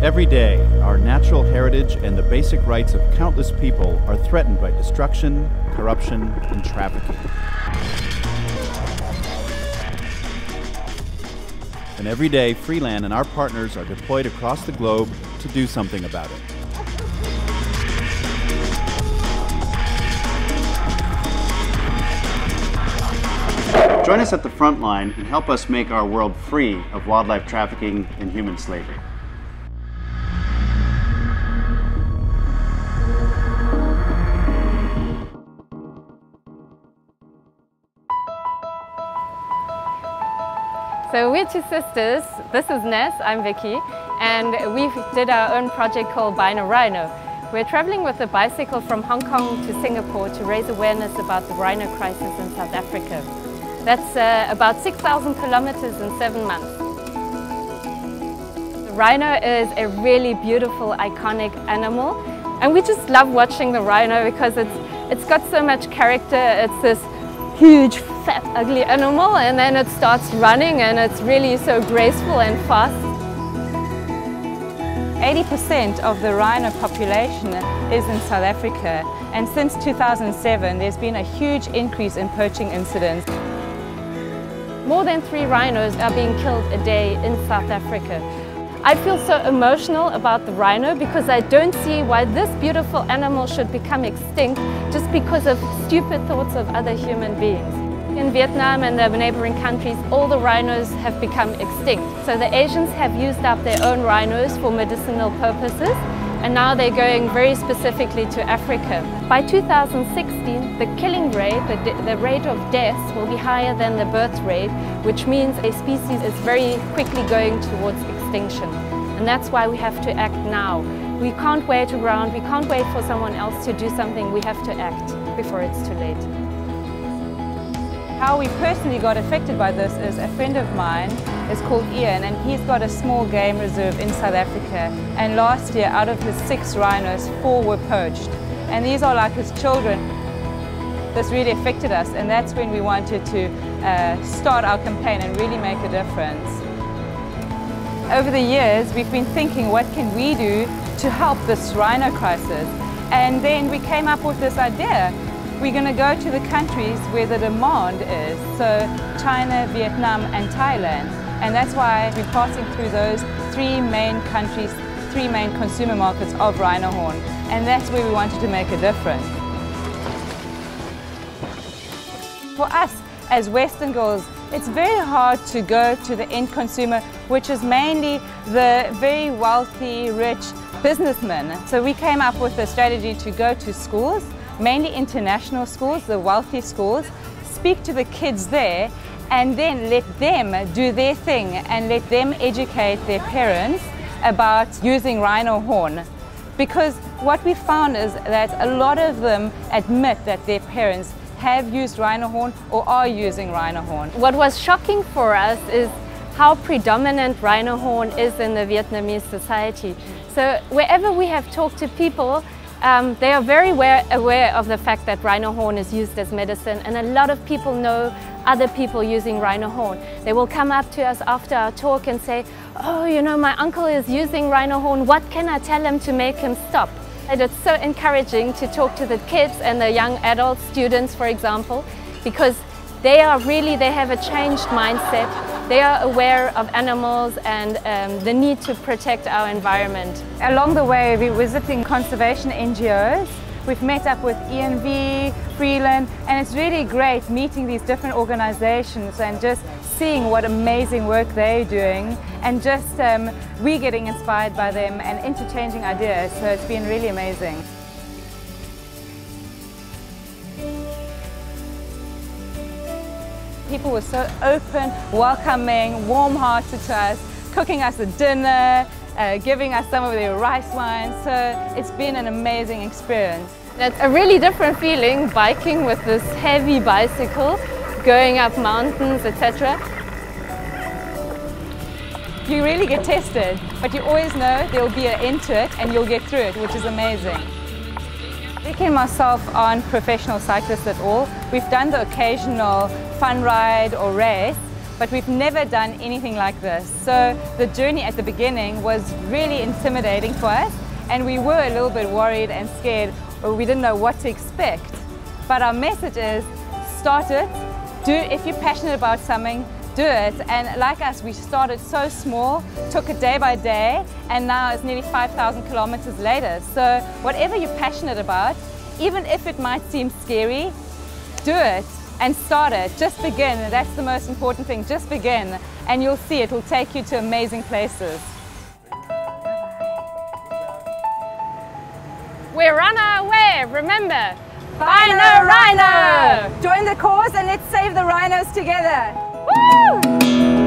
Every day, our natural heritage and the basic rights of countless people are threatened by destruction, corruption, and trafficking. And every day, Freeland and our partners are deployed across the globe to do something about it. Join us at the front line and help us make our world free of wildlife trafficking and human slavery. So we're two sisters. This is Ness, I'm Vicky, and we did our own project called Rhino. We're traveling with a bicycle from Hong Kong to Singapore to raise awareness about the rhino crisis in South Africa. That's about 6,000 kilometers in 7 months. The rhino is a really beautiful, iconic animal, and we just love watching the rhino because it's got so much character. It's this huge, fat, ugly animal, and then it starts running, and it's really so graceful and fast. 80% of the rhino population is in South Africa, and since 2007 there's been a huge increase in poaching incidents. More than 3 rhinos are being killed a day in South Africa. I feel so emotional about the rhino because I don't see why this beautiful animal should become extinct just because of stupid thoughts of other human beings. In Vietnam and the neighboring countries, all the rhinos have become extinct. So the Asians have used up their own rhinos for medicinal purposes, and now they're going very specifically to Africa. By 2016, the killing rate, the rate of deaths will be higher than the birth rate, which means a species is very quickly going towards extinction. And that's why we have to act now. We can't wait around, we can't wait for someone else to do something, we have to act before it's too late. How we personally got affected by this is a friend of mine is called Ian, and he's got a small game reserve in South Africa, and last year out of his 6 rhinos, 4 were poached, and these are like his children. This really affected us, and that's when we wanted to start our campaign and really make a difference. Over the years we've been thinking, what can we do to help this rhino crisis, and then we came up with this idea. We're going to go to the countries where the demand is, so China, Vietnam and Thailand. And that's why we're passing through those 3 main countries, 3 main consumer markets of rhino horn. And that's where we wanted to make a difference. For us as Western girls, it's very hard to go to the end consumer, which is mainly the very wealthy, rich businessmen. So we came up with a strategy to go to schools, mainly international schools, the wealthy schools, speak to the kids there, and then let them do their thing and let them educate their parents about using rhino horn. Because what we found is that a lot of them admit that their parents have used rhino horn or are using rhino horn. What was shocking for us is how predominant rhino horn is in the Vietnamese society. So wherever we have talked to people, they are very aware of the fact that rhino horn is used as medicine, and a lot of people know other people using rhino horn. They will come up to us after our talk and say, oh, you know, my uncle is using rhino horn, what can I tell him to make him stop? And it's so encouraging to talk to the kids and the young adult students, for example, because they have a changed mindset. They are aware of animals and the need to protect our environment. Along the way, we're visiting conservation NGOs. We've met up with ENV, Freeland, and it's really great meeting these different organizations and just seeing what amazing work they're doing, and just we getting inspired by them and interchanging ideas. So it's been really amazing. People were so open, welcoming, warm-hearted to us, cooking us a dinner, giving us some of their rice wines. So it's been an amazing experience. It's a really different feeling biking with this heavy bicycle, going up mountains, etc. You really get tested, but you always know there will be an end to it and you'll get through it, which is amazing. Vicky and myself aren't professional cyclists at all. We've done the occasional fun ride or race, but we've never done anything like this. So the journey at the beginning was really intimidating for us, and we were a little bit worried and scared, or we didn't know what to expect. But our message is, start it, if you're passionate about something, do it. And like us, we started so small, took it day by day, and now it's nearly 5,000 kilometers later. So whatever you're passionate about, even if it might seem scary, do it and start it. Just begin. That's the most important thing. Just begin, and you'll see it will take you to amazing places. We're on our way, remember. Rhino, Rhino! Join the cause and let's save the rhinos together. Woo!